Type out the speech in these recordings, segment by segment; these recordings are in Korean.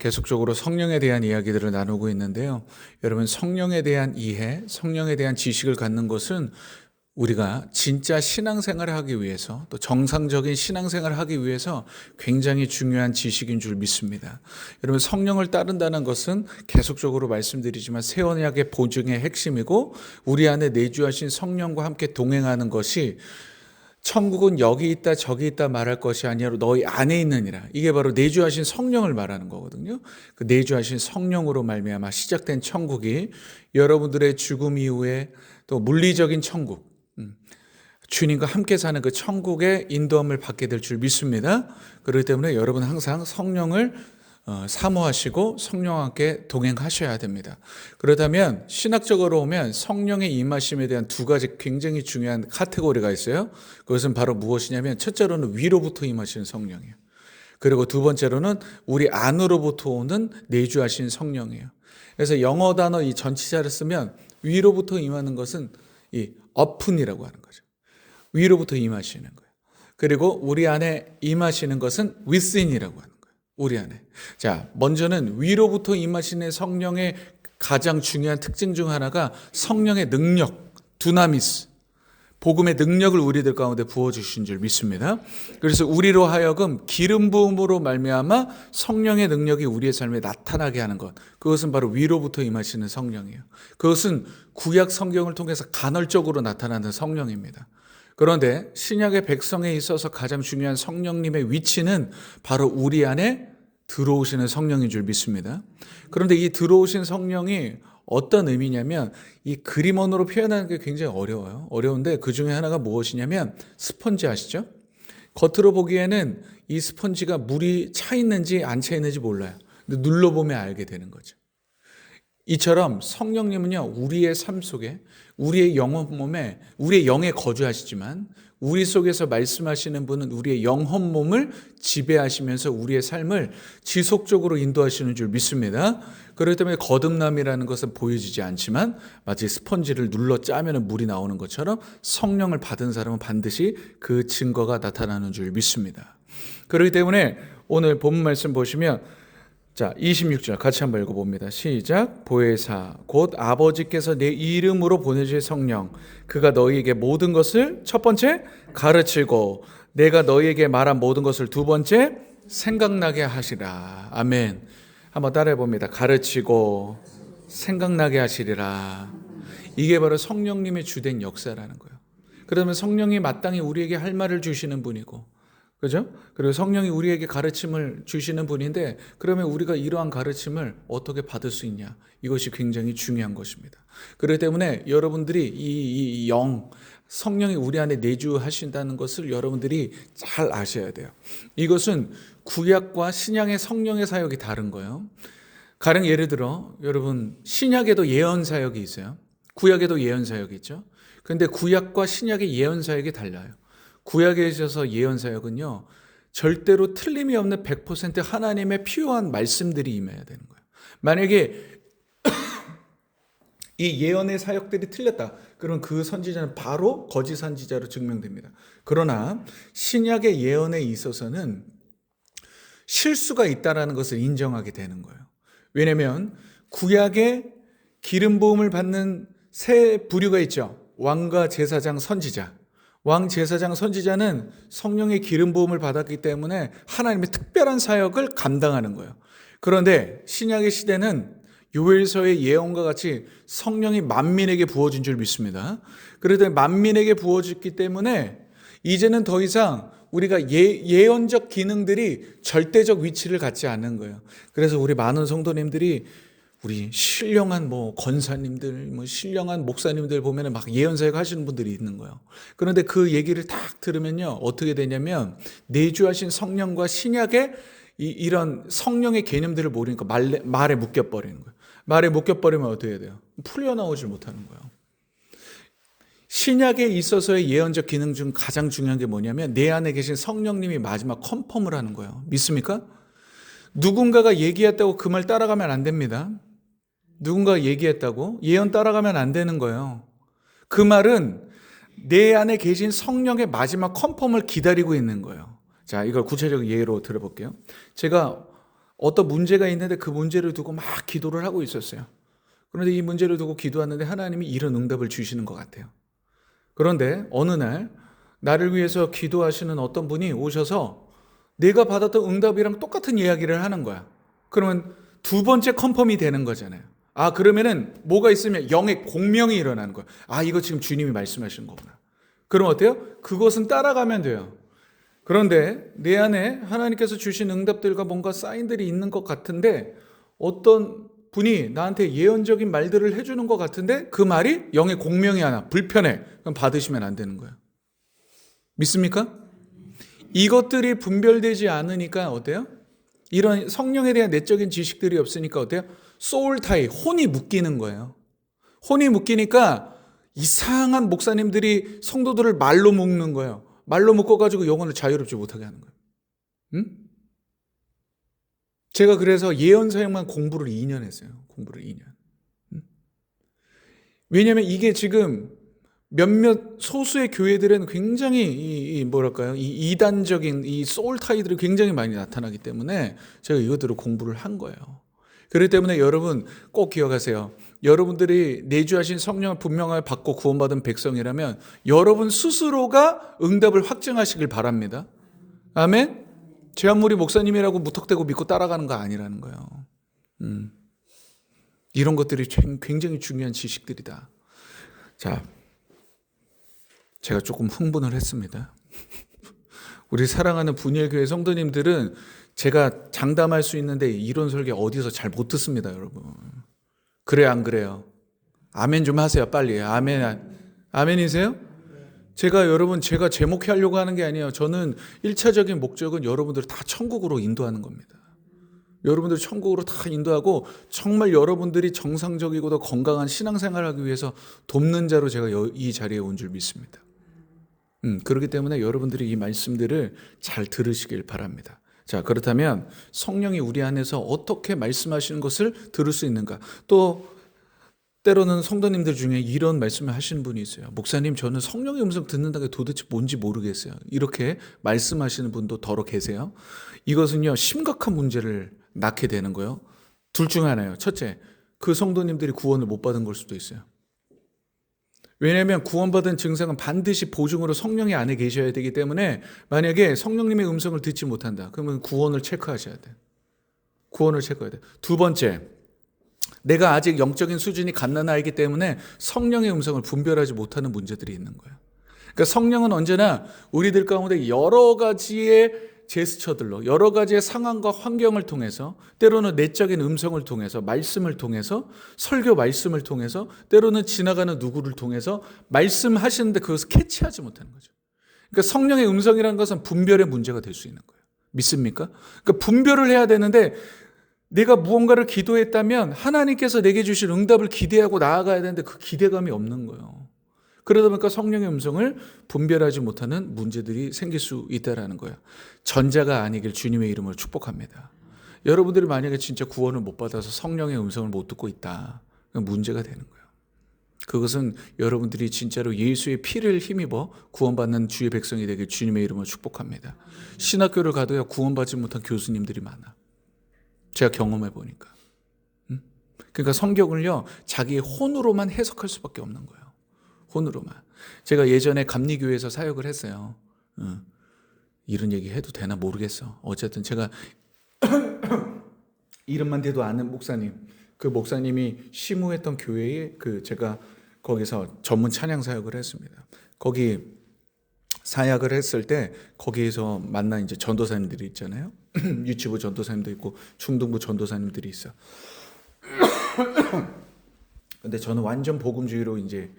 계속적으로 성령에 대한 이야기들을 나누고 있는데요. 여러분, 성령에 대한 이해, 성령에 대한 지식을 갖는 것은 우리가 진짜 신앙생활을 하기 위해서, 또 정상적인 신앙생활을 하기 위해서 굉장히 중요한 지식인 줄 믿습니다. 여러분, 성령을 따른다는 것은 계속적으로 말씀드리지만 새 언약의 보증의 핵심이고, 우리 안에 내주하신 성령과 함께 동행하는 것이 천국은 여기 있다 저기 있다 말할 것이 아니라 너희 안에 있느니라. 이게 바로 내주하신 성령을 말하는 거거든요. 그 내주하신 성령으로 말미암아 시작된 천국이 여러분들의 죽음 이후에 또 물리적인 천국, 주님과 함께 사는 그 천국의 인도함을 받게 될 줄 믿습니다. 그렇기 때문에 여러분 항상 성령을 사모하시고 성령과 함께 동행하셔야 됩니다. 그렇다면 신학적으로 보면 성령의 임하심에 대한 두 가지 굉장히 중요한 카테고리가 있어요. 그것은 바로 무엇이냐면, 첫째로는 위로부터 임하시는 성령이에요. 그리고 두 번째로는 우리 안으로부터 오는 내주하신 성령이에요. 그래서 영어 단어 이 전치사를 쓰면 위로부터 임하는 것은 이 up이라고 하는 거죠. 위로부터 임하시는 거예요. 그리고 우리 안에 임하시는 것은 within이라고 하는 거예요. 우리 안에. 자, 먼저는 위로부터 임하시는 성령의 가장 중요한 특징 중 하나가 성령의 능력, 두나미스, 복음의 능력을 우리들 가운데 부어주신 줄 믿습니다. 그래서 우리로 하여금 기름 부음으로 말미암아 성령의 능력이 우리의 삶에 나타나게 하는 것, 그것은 바로 위로부터 임하시는 성령이에요. 그것은 구약 성경을 통해서 간헐적으로 나타나는 성령입니다. 그런데 신약의 백성에 있어서 가장 중요한 성령님의 위치는 바로 우리 안에 들어오시는 성령인 줄 믿습니다. 그런데 이 들어오신 성령이 어떤 의미냐면, 이 그림언어로 표현하는 게 굉장히 어려워요. 어려운데 그 중에 하나가 무엇이냐면 스펀지 아시죠? 겉으로 보기에는 이 스펀지가 물이 차 있는지 안 차 있는지 몰라요. 근데 눌러보면 알게 되는 거죠. 이처럼 성령님은요, 우리의 삶 속에, 우리의 영혼 몸에, 우리의 영에 거주하시지만 우리 속에서 말씀하시는 분은 우리의 영혼 몸을 지배하시면서 우리의 삶을 지속적으로 인도하시는 줄 믿습니다. 그렇기 때문에 거듭남이라는 것은 보여지지 않지만 마치 스펀지를 눌러 짜면 물이 나오는 것처럼 성령을 받은 사람은 반드시 그 증거가 나타나는 줄 믿습니다. 그렇기 때문에 오늘 본문 말씀 보시면, 자, 26절 같이 한번 읽어봅니다. 시작. 보혜사 곧 아버지께서 내 이름으로 보내주실 성령, 그가 너희에게 모든 것을 첫 번째 가르치고 내가 너희에게 말한 모든 것을 두 번째 생각나게 하시라. 아멘. 한번 따라해 봅니다. 가르치고 생각나게 하시리라. 이게 바로 성령님의 주된 역사라는 거예요. 그러면 성령이 마땅히 우리에게 할 말을 주시는 분이고, 그죠? 그리고 성령이 우리에게 가르침을 주시는 분인데, 그러면 우리가 이러한 가르침을 어떻게 받을 수 있냐? 이것이 굉장히 중요한 것입니다. 그렇기 때문에 여러분들이 이 성령이 우리 안에 내주하신다는 것을 여러분들이 잘 아셔야 돼요. 이것은 구약과 신약의 성령의 사역이 다른 거예요. 가령 예를 들어 여러분, 신약에도 예언 사역이 있어요. 구약에도 예언 사역이 있죠. 그런데 구약과 신약의 예언 사역이 달라요. 구약에 있어서 예언 사역은요, 절대로 틀림이 없는 100% 하나님의 피요한 말씀들이 임해야 되는 거예요. 만약에 이 예언의 사역들이 틀렸다, 그럼 그 선지자는 바로 거짓 선지자로 증명됩니다. 그러나 신약의 예언에 있어서는 실수가 있다라는 것을 인정하게 되는 거예요. 왜냐하면 구약에 기름 부음을 받는 세 부류가 있죠. 왕과 제사장, 선지자. 왕, 제사장, 선지자는 성령의 기름 부음을 받았기 때문에 하나님의 특별한 사역을 감당하는 거예요. 그런데 신약의 시대는 요엘서의 예언과 같이 성령이 만민에게 부어진 줄 믿습니다. 그런데 만민에게 부어졌기 때문에 이제는 더 이상 우리가 예언적 기능들이 절대적 위치를 갖지 않는 거예요. 그래서 우리 많은 성도님들이, 우리 신령한 권사님들, 신령한 목사님들 보면은 막 예언사역 하시는 분들이 있는 거예요. 그런데 그 얘기를 딱 들으면요, 어떻게 되냐면 내주하신 성령과 신약의 이런 성령의 개념들을 모르니까 말에 묶여버리는 거예요. 말에 묶여버리면 어떻게 돼요? 풀려나오질 못하는 거예요. 신약에 있어서의 예언적 기능 중 가장 중요한 게 뭐냐면, 내 안에 계신 성령님이 마지막 컨펌을 하는 거예요. 믿습니까? 누군가가 얘기했다고 그 말 따라가면 안 됩니다. 누군가 얘기했다고 예언 따라가면 안 되는 거예요. 그 말은 내 안에 계신 성령의 마지막 컨펌을 기다리고 있는 거예요. 자, 이걸 구체적인 예로 들어볼게요. 제가 어떤 문제가 있는데 그 문제를 두고 막 기도를 하고 있었어요. 그런데 이 문제를 두고 기도하는데 하나님이 이런 응답을 주시는 것 같아요. 그런데 어느 날 나를 위해서 기도하시는 어떤 분이 오셔서 내가 받았던 응답이랑 똑같은 이야기를 하는 거야. 그러면 두 번째 컨펌이 되는 거잖아요. 그러면은 뭐가 있으면 영의 공명이 일어나는 거야. 이거 지금 주님이 말씀하시는 거구나. 그럼 어때요? 그것은 따라가면 돼요. 그런데 내 안에 하나님께서 주신 응답들과 뭔가 사인들이 있는 것 같은데 어떤 분이 나한테 예언적인 말들을 해주는 것 같은데 그 말이 영의 공명이 하나 불편해. 그럼 받으시면 안 되는 거예요. 믿습니까? 이것들이 분별되지 않으니까 어때요? 이런 성령에 대한 내적인 지식들이 없으니까 어때요? 소울 타이, 혼이 묶이는 거예요. 혼이 묶이니까 이상한 목사님들이 성도들을 말로 묶는 거예요. 말로 묶어가지고 영혼을 자유롭지 못하게 하는 거예요. 응? 제가 그래서 예언 사역만 공부를 2년 했어요. 공부를 2년. 왜냐하면 이게 지금 몇몇 소수의 교회들은 굉장히 이 이단적인 이 소울 타이들이 굉장히 많이 나타나기 때문에 제가 이것들을 공부를 한 거예요. 그렇기 때문에 여러분 꼭 기억하세요. 여러분들이 내주하신 성령을 분명하게 받고 구원받은 백성이라면 여러분 스스로가 응답을 확증하시길 바랍니다. 아멘? 제한무리 목사님이라고 무턱대고 믿고 따라가는 거 아니라는 거예요. 이런 것들이 굉장히 중요한 지식들이다. 자, 제가 조금 흥분을 했습니다. 우리 사랑하는 분일교회 성도님들은 제가 장담할 수 있는데 이론 설교 어디서 잘 못 듣습니다, 여러분. 그래요, 안 그래요? 아멘 좀 하세요, 빨리. 아멘이세요? 제가 제목해 하려고 하는 게 아니에요. 저는 1차적인 목적은 여러분들을 다 천국으로 인도하는 겁니다. 여러분들 천국으로 다 인도하고 정말 여러분들이 정상적이고 더 건강한 신앙생활을 하기 위해서 돕는 자로 제가 이 자리에 온 줄 믿습니다. 그렇기 때문에 여러분들이 이 말씀들을 잘 들으시길 바랍니다. 자, 그렇다면 성령이 우리 안에서 어떻게 말씀하시는 것을 들을 수 있는가? 또 때로는 성도님들 중에 이런 말씀을 하시는 분이 있어요. 목사님, 저는 성령의 음성 듣는다는 게 도대체 뭔지 모르겠어요. 이렇게 말씀하시는 분도 더러 계세요. 이것은요, 심각한 문제를 낳게 되는 거예요. 둘 중 하나예요. 첫째, 그 성도님들이 구원을 못 받은 걸 수도 있어요. 왜냐하면 구원받은 증상은 반드시 보증으로 성령이 안에 계셔야 되기 때문에 만약에 성령님의 음성을 듣지 못한다. 그러면 구원을 체크하셔야 돼요. 구원을 체크해야 돼요. 두 번째, 내가 아직 영적인 수준이 갓난아이기 때문에 성령의 음성을 분별하지 못하는 문제들이 있는 거예요. 그러니까 성령은 언제나 우리들 가운데 여러 가지의 제스처들로 여러 가지의 상황과 환경을 통해서 때로는 내적인 음성을 통해서 말씀을 통해서 설교 말씀을 통해서 때로는 지나가는 누구를 통해서 말씀하시는데 그것을 캐치하지 못하는 거죠. 그러니까 성령의 음성이라는 것은 분별의 문제가 될 수 있는 거예요. 믿습니까? 그러니까 분별을 해야 되는데 내가 무언가를 기도했다면 하나님께서 내게 주실 응답을 기대하고 나아가야 되는데 그 기대감이 없는 거예요. 그러다 보니까 성령의 음성을 분별하지 못하는 문제들이 생길 수 있다는 거예요. 전자가 아니길 주님의 이름으로 축복합니다. 여러분들이 만약에 진짜 구원을 못 받아서 성령의 음성을 못 듣고 있다. 문제가 되는 거예요. 그것은 여러분들이 진짜로 예수의 피를 힘입어 구원받는 주의 백성이 되길 주님의 이름으로 축복합니다. 신학교를 가도야 구원받지 못한 교수님들이 많아. 제가 경험해 보니까. 그러니까 성경을요, 자기의 혼으로만 해석할 수밖에 없는 거예요. 혼으로만. 제가 예전에 감리교회에서 사역을 했어요. 이런 얘기 해도 되나 모르겠어. 어쨌든 제가 이름만 대도 아는 목사님, 그 목사님이 시무했던 교회에 제가 거기서 전문 찬양 사역을 했습니다. 거기 사역을 했을 때 거기에서 만난 이제 전도사님들이 있잖아요. 유치부 전도사님도 있고 중등부 전도사님들이 있어. 근데 저는 완전 복음주의로 이제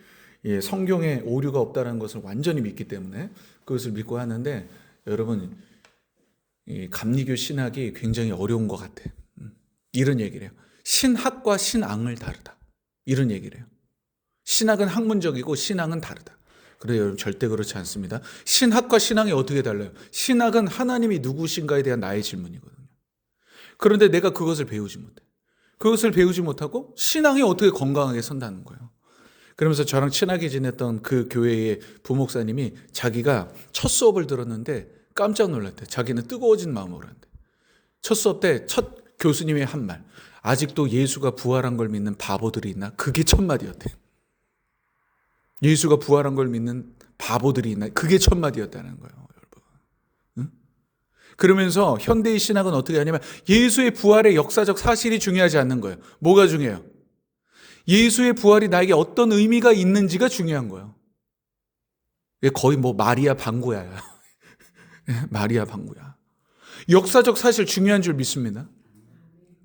성경에 오류가 없다는 것을 완전히 믿기 때문에 그것을 믿고 하는데 여러분 이 감리교 신학이 굉장히 어려운 것 같아. 이런 얘기를 해요. 신학과 신앙을 다르다. 이런 얘기를 해요. 신학은 학문적이고 신앙은 다르다. 그래요, 여러분 절대 그렇지 않습니다. 신학과 신앙이 어떻게 달라요? 신학은 하나님이 누구신가에 대한 나의 질문이거든요. 그런데 내가 그것을 배우지 못해. 그것을 배우지 못하고 신앙이 어떻게 건강하게 선다는 거예요. 그러면서 저랑 친하게 지냈던 그 교회의 부목사님이 자기가 첫 수업을 들었는데 깜짝 놀랐대. 자기는 뜨거워진 마음으로 한대. 첫 수업 때 첫 교수님이 한 말, 아직도 예수가 부활한 걸 믿는 바보들이 있나? 그게 첫마디였대. 예수가 부활한 걸 믿는 바보들이 있나? 그게 첫마디였다는 거예요, 여러분. 응? 그러면서 현대의 신학은 어떻게 하냐면 예수의 부활의 역사적 사실이 중요하지 않는 거예요. 뭐가 중요해요? 예수의 부활이 나에게 어떤 의미가 있는지가 중요한 거예요. 거의 뭐 마리아 방구야. 마리아 방구야. 역사적 사실 중요한 줄 믿습니다.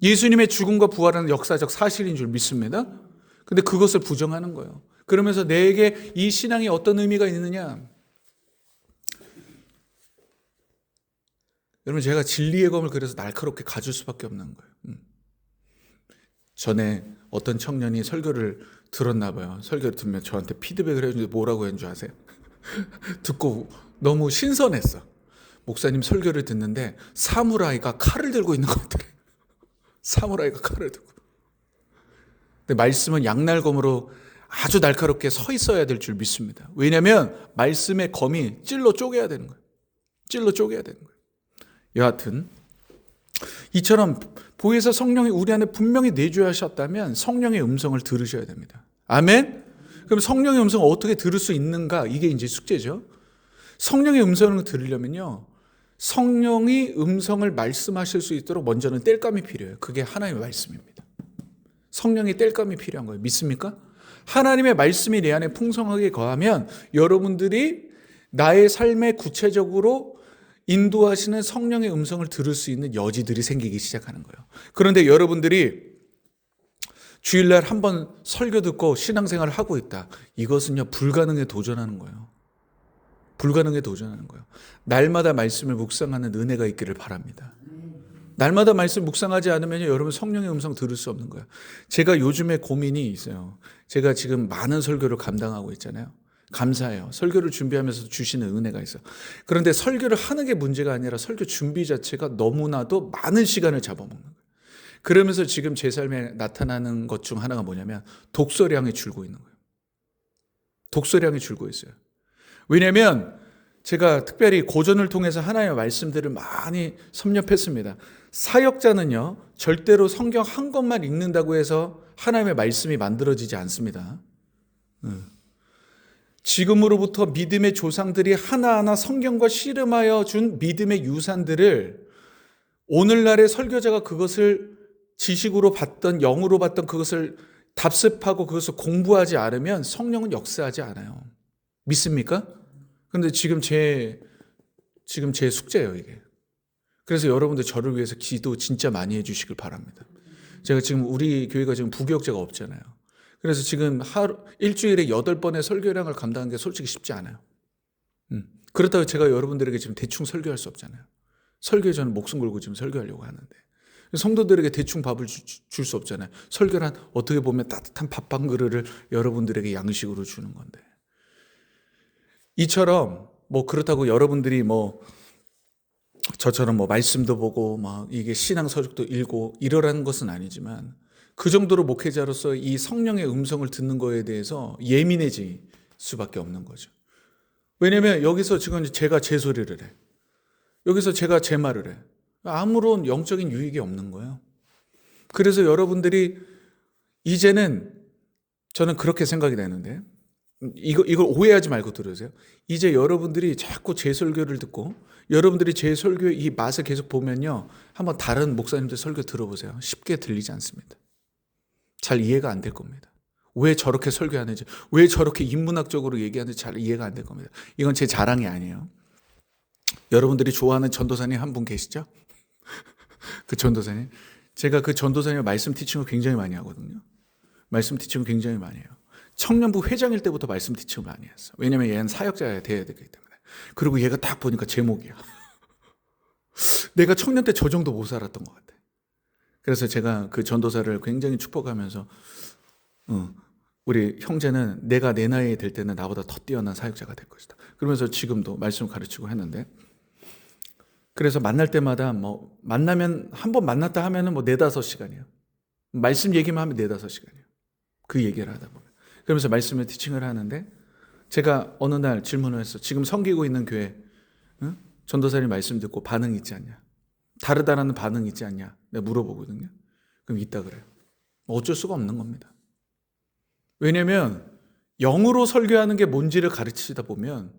예수님의 죽음과 부활은 역사적 사실인 줄 믿습니다. 근데 그것을 부정하는 거예요. 그러면서 내게 이 신앙이 어떤 의미가 있느냐? 여러분, 제가 진리의 검을 그래서 날카롭게 가질 수밖에 없는 거예요. 전에 어떤 청년이 설교를 들었나 봐요. 설교를 들으면 저한테 피드백을 해주는데 뭐라고 했는 줄 아세요? 듣고 너무 신선했어. 목사님 설교를 듣는데 사무라이가 칼을 들고 있는 것 같더래요. 사무라이가 칼을 들고. 근데 말씀은 양날검으로 아주 날카롭게 서 있어야 될 줄 믿습니다. 왜냐하면 말씀의 검이 찔러 쪼개야 되는 거예요. 찔러 쪼개야 되는 거예요. 여하튼 이처럼 보혜사 성령이 우리 안에 분명히 내주하 하셨다면 성령의 음성을 들으셔야 됩니다. 아멘? 그럼 성령의 음성을 어떻게 들을 수 있는가? 이게 이제 숙제죠. 성령의 음성을 들으려면요, 성령이 음성을 말씀하실 수 있도록 먼저는 땔감이 필요해요. 그게 하나님의 말씀입니다. 성령의 땔감이 필요한 거예요. 믿습니까? 하나님의 말씀이 내 안에 풍성하게 거하면 여러분들이 나의 삶에 구체적으로 인도하시는 성령의 음성을 들을 수 있는 여지들이 생기기 시작하는 거예요. 그런데 여러분들이 주일날 한번 설교 듣고 신앙생활을 하고 있다. 이것은요, 불가능에 도전하는 거예요. 불가능에 도전하는 거예요. 날마다 말씀을 묵상하는 은혜가 있기를 바랍니다. 날마다 말씀 묵상하지 않으면 여러분 성령의 음성 들을 수 없는 거예요. 제가 요즘에 고민이 있어요. 제가 지금 많은 설교를 감당하고 있잖아요. 감사해요. 설교를 준비하면서 주시는 은혜가 있어요. 그런데 설교를 하는 게 문제가 아니라 설교 준비 자체가 너무나도 많은 시간을 잡아먹는 거예요. 그러면서 지금 제 삶에 나타나는 것 중 하나가 뭐냐면 독서량이 줄고 있는 거예요. 독서량이 줄고 있어요. 왜냐하면 제가 특별히 고전을 통해서 하나님의 말씀들을 많이 섭렵했습니다. 사역자는요, 절대로 성경 한 권만 읽는다고 해서 하나님의 말씀이 만들어지지 않습니다. 지금으로부터 믿음의 조상들이 하나하나 성경과 씨름하여 준 믿음의 유산들을 오늘날의 설교자가 그것을 지식으로 받던, 영으로 받던 그것을 답습하고 그것을 공부하지 않으면 성령은 역사하지 않아요. 믿습니까? 근데 지금 제 숙제예요, 이게. 그래서 여러분들 저를 위해서 기도 진짜 많이 해주시길 바랍니다. 제가 지금 우리 교회가 지금 부교역자가 없잖아요. 그래서 지금 일주일에 8번의 설교량을 감당하는 게 솔직히 쉽지 않아요. 그렇다고 제가 여러분들에게 지금 대충 설교할 수 없잖아요. 설교에 저는 목숨 걸고 지금 설교하려고 하는데. 성도들에게 대충 밥을 줄 수 없잖아요. 설교란 어떻게 보면 따뜻한 밥 한 그릇을 여러분들에게 양식으로 주는 건데. 이처럼 뭐 그렇다고 여러분들이 뭐 저처럼 뭐 말씀도 보고 막 이게 신앙 서적도 읽고 이러라는 것은 아니지만 그 정도로 목회자로서 이 성령의 음성을 듣는 거에 대해서 예민해질 수밖에 없는 거죠. 왜냐하면 여기서 지금 제가 제 소리를 해. 여기서 제가 제 말을 해. 아무런 영적인 유익이 없는 거예요. 그래서 여러분들이 이제는 저는 그렇게 생각이 되는데 이걸 오해하지 말고 들으세요. 이제 여러분들이 자꾸 제 설교를 듣고 여러분들이 제 설교의 이 맛을 계속 보면요, 한번 다른 목사님들 설교 들어보세요. 쉽게 들리지 않습니다. 잘 이해가 안 될 겁니다. 왜 저렇게 설교하는지, 왜 저렇게 인문학적으로 얘기하는지 잘 이해가 안 될 겁니다. 이건 제 자랑이 아니에요. 여러분들이 좋아하는 전도사님 한 분 계시죠? 그 전도사님. 제가 그 전도사님 말씀 티칭을 굉장히 많이 하거든요. 말씀 티칭을 굉장히 많이 해요. 청년부 회장일 때부터 말씀 티칭을 많이 했어. 왜냐면 얘는 사역자야 돼야 되기 때문에. 그리고 얘가 딱 보니까 제목이야. 내가 청년 때 저 정도 못 살았던 것 같아. 그래서 제가 그 전도사를 굉장히 축복하면서 우리 형제는 내가 내 나이에 될 때는 나보다 더 뛰어난 사역자가 될 것이다. 그러면서 지금도 말씀을 가르치고 했는데, 그래서 만날 때마다 뭐 만나면 한 번 만났다 하면은 뭐 4-5시간이에요. 말씀 얘기만 하면 4-5시간이에요. 그 얘기를 하다 보면. 그러면서 말씀을 티칭을 하는데 제가 어느 날 질문을 했어. 지금 섬기고 있는 교회 전도사님 말씀 듣고 반응 있지 않냐? 다르다라는 반응 있지 않냐? 내가 물어보거든요. 그럼 있다 그래요. 어쩔 수가 없는 겁니다. 왜냐하면 영으로 설교하는 게 뭔지를 가르치다 보면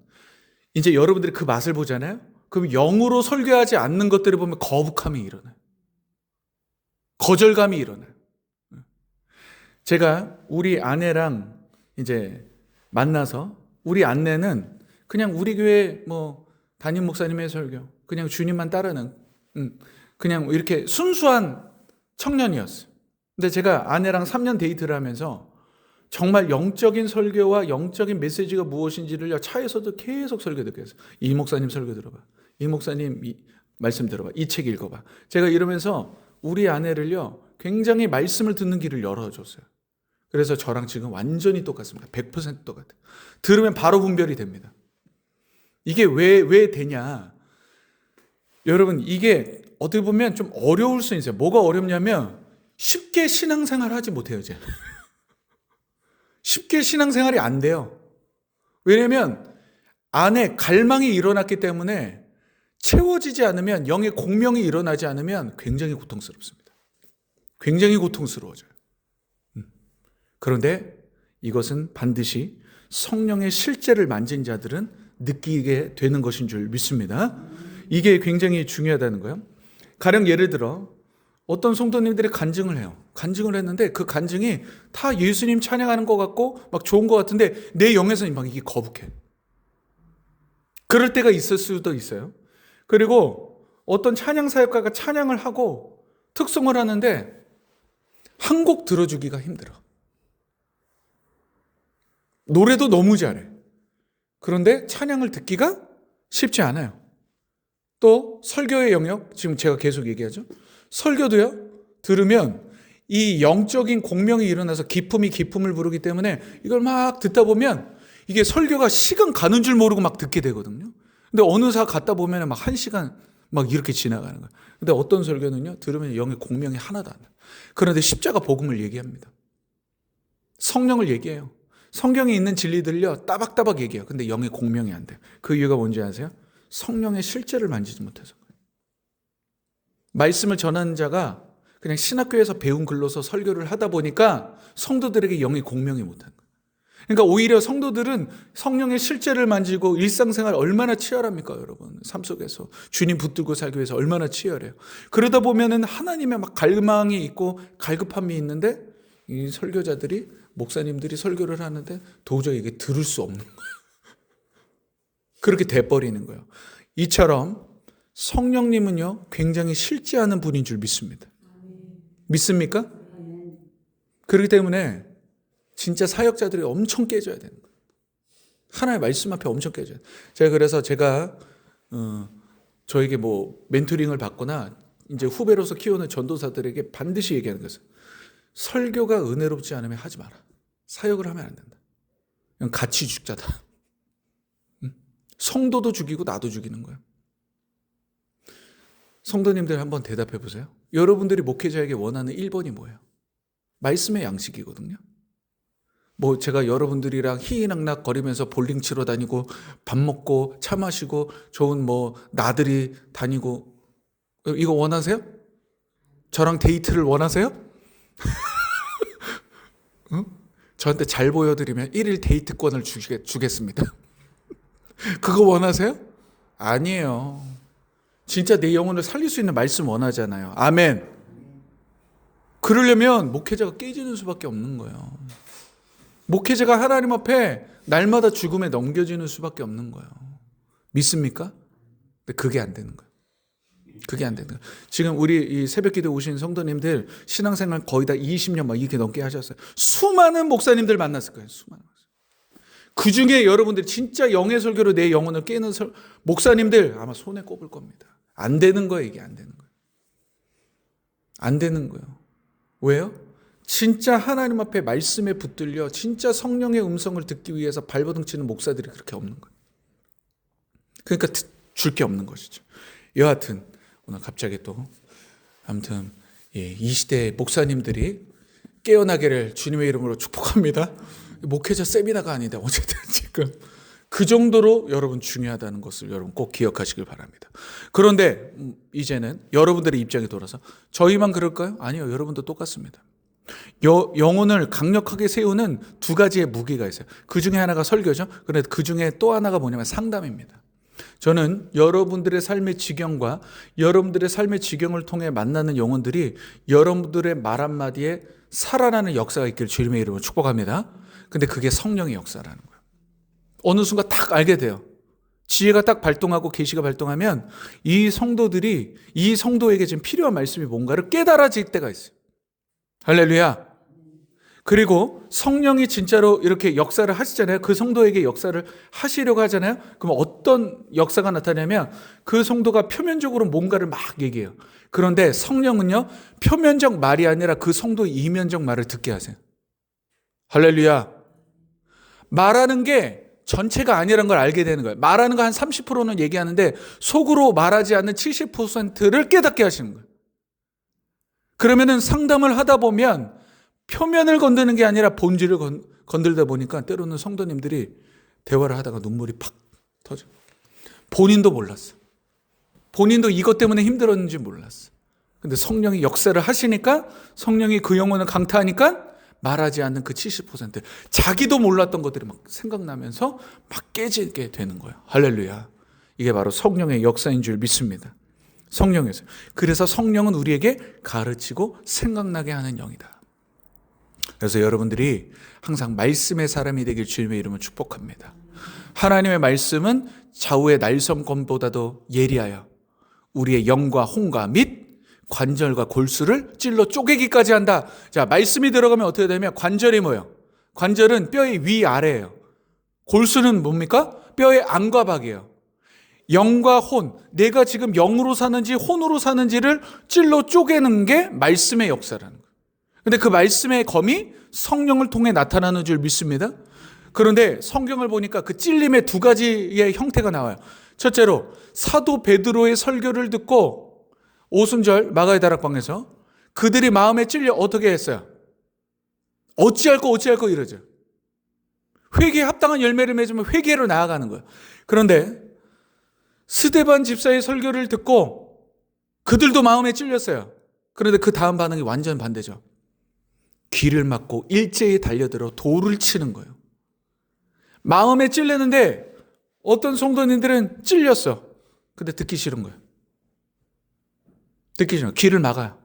이제 여러분들이 그 맛을 보잖아요. 그럼 영으로 설교하지 않는 것들을 보면 거북함이 일어나요. 거절감이 일어나요. 제가 우리 아내랑 이제 만나서 우리 아내는 그냥 우리 교회 뭐 담임 목사님의 설교, 그냥 주님만 따르는 그냥 이렇게 순수한 청년이었어요. 근데 제가 아내랑 3년 데이트를 하면서 정말 영적인 설교와 영적인 메시지가 무엇인지를 차에서도 계속 설교 듣게 했어요. 이 목사님 설교 들어봐. 이 목사님 말씀 들어봐. 이 책 읽어봐. 제가 이러면서 우리 아내를요, 굉장히 말씀을 듣는 길을 열어줬어요. 그래서 저랑 지금 완전히 똑같습니다. 100% 똑같아요. 들으면 바로 분별이 됩니다. 이게 왜 되냐. 여러분, 이게 어떻게 보면 좀 어려울 수 있어요. 뭐가 어렵냐면 쉽게 신앙생활 하지 못해요, 이제. 쉽게 신앙생활이 안 돼요. 왜냐면 안에 갈망이 일어났기 때문에 채워지지 않으면, 영의 공명이 일어나지 않으면 굉장히 고통스럽습니다. 굉장히 고통스러워져요. 그런데 이것은 반드시 성령의 실제를 만진 자들은 느끼게 되는 것인 줄 믿습니다. 이게 굉장히 중요하다는 거예요. 가령 예를 들어 어떤 성도님들이 간증을 해요. 간증을 했는데 그 간증이 다 예수님 찬양하는 것 같고 막 좋은 것 같은데 내 영에서는 막 이게 거북해. 그럴 때가 있을 수도 있어요. 그리고 어떤 찬양 사역가가 찬양을 하고 특송을 하는데 한 곡 들어주기가 힘들어. 노래도 너무 잘해. 그런데 찬양을 듣기가 쉽지 않아요. 또 설교의 영역, 지금 제가 계속 얘기하죠. 설교도요, 들으면 이 영적인 공명이 일어나서 기품이 기품을 부르기 때문에 이걸 막 듣다 보면 이게 설교가 시간 가는 줄 모르고 막 듣게 되거든요. 근데 어느 사 갔다 보면 막 1시간 막 이렇게 지나가는 거예요. 근데 어떤 설교는요, 들으면 영의 공명이 하나도 안 나요. 그런데 십자가 복음을 얘기합니다. 성령을 얘기해요. 성경에 있는 진리들요, 따박따박 얘기해요. 근데 영의 공명이 안 돼요. 그 이유가 뭔지 아세요? 성령의 실제를 만지지 못해서. 말씀을 전하는 자가 그냥 신학교에서 배운 글로서 설교를 하다 보니까 성도들에게 영의 공명이 못한 거예요. 그러니까 오히려 성도들은 성령의 실제를 만지고 일상생활 얼마나 치열합니까, 여러분? 삶 속에서 주님 붙들고 살기 위해서 얼마나 치열해요. 그러다 보면은 하나님의 막 갈망이 있고 갈급함이 있는데 이 설교자들이, 목사님들이 설교를 하는데 도저히 이게 들을 수 없는 거예요. 그렇게 돼버리는 거예요. 이처럼 성령님은요, 굉장히 실제하는 분인 줄 믿습니다. 믿습니까? 그렇기 때문에 진짜 사역자들이 엄청 깨져야 되는 거예요. 하나의 말씀 앞에 엄청 깨져야 돼요. 제가 저에게 뭐 멘토링을 받거나 이제 후배로서 키우는 전도사들에게 반드시 얘기하는 것은 설교가 은혜롭지 않으면 하지 마라. 사역을 하면 안 된다. 그냥 같이 죽자다. 성도도 죽이고 나도 죽이는 거예요. 성도님들 한번 대답해 보세요. 여러분들이 목회자에게 원하는 1번이 뭐예요? 말씀의 양식이거든요. 뭐 제가 여러분들이랑 희희낙낙 거리면서 볼링 치러 다니고 밥 먹고 차 마시고 좋은 뭐 나들이 다니고, 이거 원하세요? 저랑 데이트를 원하세요? 응? 저한테 잘 보여드리면 1일 데이트권을 주겠습니다. 그거 원하세요? 아니에요. 진짜 내 영혼을 살릴 수 있는 말씀 원하잖아요. 아멘. 그러려면 목회자가 깨지는 수밖에 없는 거예요. 목회자가 하나님 앞에 날마다 죽음에 넘겨지는 수밖에 없는 거예요. 믿습니까? 근데 그게 안 되는 거예요. 그게 안 되는 거예요. 지금 우리 이 새벽기도 오신 성도님들 신앙생활 거의 다 20년 막 이렇게 넘게 하셨어요. 수많은 목사님들 만났을 거예요. 수많은. 그 중에 여러분들 진짜 영의 설교로 내 영혼을 깨는 목사님들 아마 손에 꼽을 겁니다. 안 되는 거예요. 이게 안 되는 거예요. 안 되는 거예요. 왜요? 진짜 하나님 앞에 말씀에 붙들려 진짜 성령의 음성을 듣기 위해서 발버둥 치는 목사들이 그렇게 없는 거예요. 그러니까 줄 게 없는 것이죠. 여하튼 오늘 갑자기 또 아무튼 이 시대 목사님들이 깨어나기를 주님의 이름으로 축복합니다. 목회자 세미나가 아닌데 어쨌든 지금 그 정도로 여러분 중요하다는 것을 여러분 꼭 기억하시길 바랍니다. 그런데 이제는 여러분들의 입장에 돌아서 저희만 그럴까요? 아니요. 여러분도 똑같습니다. 영혼을 강력하게 세우는 두 가지의 무기가 있어요. 그 중에 하나가 설교죠. 그런데 그 중에 또 하나가 뭐냐면 상담입니다. 저는 여러분들의 삶의 지경과 여러분들의 삶의 지경을 통해 만나는 영혼들이 여러분들의 말 한마디에 살아나는 역사가 있기를 주님의 이름으로 축복합니다. 근데 그게 성령의 역사라는 거예요. 어느 순간 딱 알게 돼요. 지혜가 딱 발동하고 계시가 발동하면 이 성도들이 이 성도에게 지금 필요한 말씀이 뭔가를 깨달아질 때가 있어요. 할렐루야. 그리고 성령이 진짜로 이렇게 역사를 하시잖아요. 그 성도에게 역사를 하시려고 하잖아요. 그럼 어떤 역사가 나타나냐면 그 성도가 표면적으로 뭔가를 막 얘기해요. 그런데 성령은요, 표면적 말이 아니라 그 성도의 이면적 말을 듣게 하세요. 할렐루야. 말하는 게 전체가 아니라는 걸 알게 되는 거예요. 말하는 거 한 30%는 얘기하는데 속으로 말하지 않는 70%를 깨닫게 하시는 거예요. 그러면은 상담을 하다 보면 표면을 건드는 게 아니라 본질을 건들다 보니까 때로는 성도님들이 대화를 하다가 눈물이 팍 터져. 본인도 몰랐어. 본인도 이것 때문에 힘들었는지 몰랐어. 근데 성령이 역사를 하시니까, 성령이 그 영혼을 강타하니까 말하지 않는 그 70%, 자기도 몰랐던 것들이 막 생각나면서 막 깨지게 되는 거예요. 할렐루야. 이게 바로 성령의 역사인 줄 믿습니다. 성령에서. 그래서 성령은 우리에게 가르치고 생각나게 하는 영이다. 그래서 여러분들이 항상 말씀의 사람이 되길 주님의 이름으로 축복합니다. 하나님의 말씀은 좌우의 날성검보다도 예리하여 우리의 영과 혼과 및 관절과 골수를 찔러 쪼개기까지 한다. 자, 말씀이 들어가면 어떻게 되냐면 관절이 뭐예요? 관절은 뼈의 위아래예요. 골수는 뭡니까? 뼈의 안과 박이에요. 영과 혼, 내가 지금 영으로 사는지 혼으로 사는지를 찔러 쪼개는 게 말씀의 역사라는 거예요. 근데 그 말씀의 검이 성령을 통해 나타나는 줄 믿습니다. 그런데 성경을 보니까 그 찔림의 두 가지의 형태가 나와요. 첫째로 사도 베드로의 설교를 듣고 오순절 마가의 다락방에서 그들이 마음에 찔려 어떻게 했어요? 어찌할 거 이러죠. 회개에 합당한 열매를 맺으면 회개로 나아가는 거예요. 그런데 스데반 집사의 설교를 듣고 그들도 마음에 찔렸어요. 그런데 그 다음 반응이 완전 반대죠. 귀를 막고 일제히 달려들어 돌을 치는 거예요. 마음에 찔리는데 어떤 성도님들은 찔렸어. 근데 듣기 싫은 거예요. 듣기 싫은 거예요. 귀를 막아요.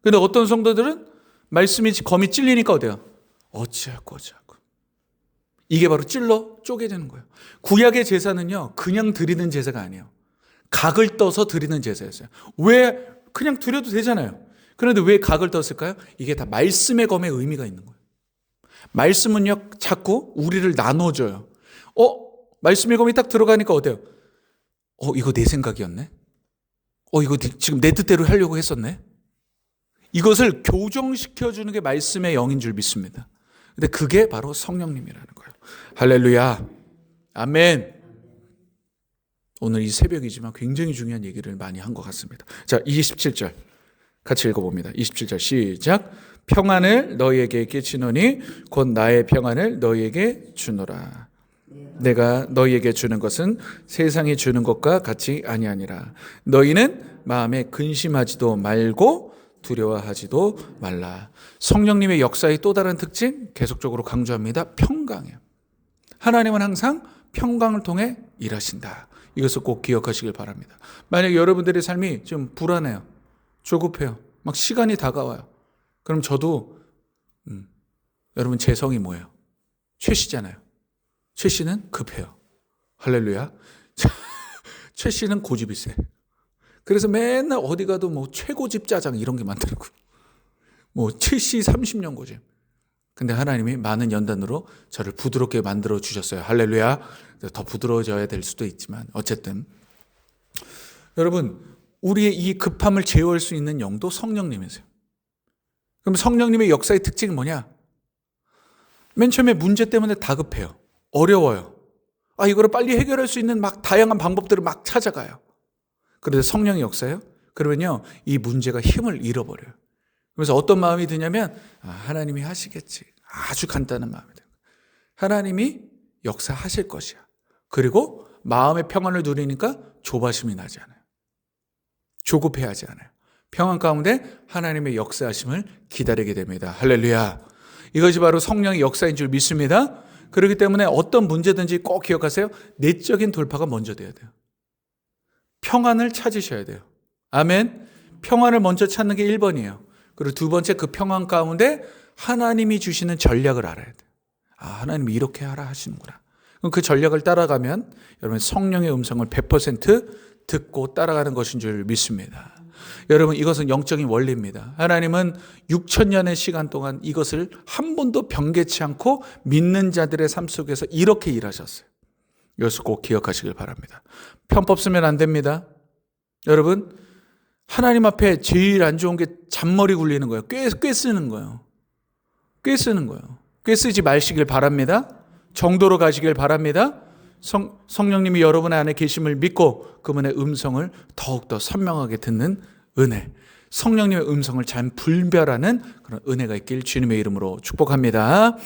근데 어떤 성도들은 말씀이 검이 찔리니까 어때요? 어찌하고. 이게 바로 찔러 쪼개지는 거예요. 구약의 제사는요, 그냥 드리는 제사가 아니에요. 각을 떠서 드리는 제사였어요. 왜? 그냥 드려도 되잖아요. 그런데 왜 각을 떴을까요? 이게 다 말씀의 검의 의미가 있는 거예요. 말씀은요, 자꾸 우리를 나눠줘요. 말씀의 검이 딱 들어가니까 어때요? 이거 내 생각이었네? 이거 지금 내 뜻대로 하려고 했었네? 이것을 교정시켜주는 게 말씀의 영인 줄 믿습니다. 근데 그게 바로 성령님이라는 거예요. 할렐루야. 아멘. 오늘 이 새벽이지만 굉장히 중요한 얘기를 많이 한 것 같습니다. 자, 27절 같이 읽어봅니다. 27절 시작. 평안을 너희에게 끼치노니 곧 나의 평안을 너희에게 주노라. 내가 너희에게 주는 것은 세상이 주는 것과 같이 아니하니라. 너희는 마음에 근심하지도 말고 두려워하지도 말라. 성령님의 역사의 또 다른 특징 계속적으로 강조합니다. 평강이에요. 하나님은 항상 평강을 통해 일하신다. 이것을 꼭 기억하시길 바랍니다. 만약에 여러분들의 삶이 좀 불안해요. 조급해요. 막 시간이 다가와요. 그럼 저도 여러분 제 성이 뭐예요? 최 씨잖아요. 최 씨는 급해요. 할렐루야. 최 씨는 고집이 세. 그래서 맨날 어디 가도 뭐 최고집 짜장 이런 게 많더라고요. 뭐 70, 30년 고집. 근데 하나님이 많은 연단으로 저를 부드럽게 만들어 주셨어요. 할렐루야. 더 부드러워져야 될 수도 있지만 어쨌든 여러분, 우리의 이 급함을 제어할 수 있는 영도 성령님이세요. 그럼 성령님의 역사의 특징은 뭐냐? 맨 처음에 문제 때문에 다급해요. 어려워요. 이거를 빨리 해결할 수 있는 막 다양한 방법들을 막 찾아가요. 그런데 성령의 역사예요? 그러면요, 이 문제가 힘을 잃어버려요. 그래서 어떤 마음이 드냐면 하나님이 하시겠지. 아주 간단한 마음이 돼요. 하나님이 역사하실 것이야. 그리고 마음의 평안을 누리니까 조바심이 나지 않아요. 조급해하지 않아요. 평안 가운데 하나님의 역사하심을 기다리게 됩니다. 할렐루야. 이것이 바로 성령의 역사인 줄 믿습니다. 그렇기 때문에 어떤 문제든지 꼭 기억하세요. 내적인 돌파가 먼저 돼야 돼요. 평안을 찾으셔야 돼요. 아멘. 평안을 먼저 찾는 게 1번이에요. 그리고 두 번째, 그 평안 가운데 하나님이 주시는 전략을 알아야 돼요. 아, 하나님이 이렇게 하라 하시는구나. 그럼 그 전략을 따라가면 여러분 성령의 음성을 100% 듣고 따라가는 것인 줄 믿습니다. 여러분, 이것은 영적인 원리입니다. 하나님은 6,000년의 시간 동안 이것을 한 번도 변개치 않고 믿는 자들의 삶 속에서 이렇게 일하셨어요. 이것을 꼭 기억하시길 바랍니다. 편법 쓰면 안 됩니다. 여러분, 하나님 앞에 제일 안 좋은 게 잔머리 굴리는 거예요. 꽤 쓰는 거예요. 꽤 쓰는 거예요. 꽤 쓰지 마시길 바랍니다. 정도로 가시길 바랍니다. 성령님이 여러분 안에 계심을 믿고 그분의 음성을 더욱더 선명하게 듣는 은혜, 성령님의 음성을 잘 분별하는 그런 은혜가 있길 주님의 이름으로 축복합니다.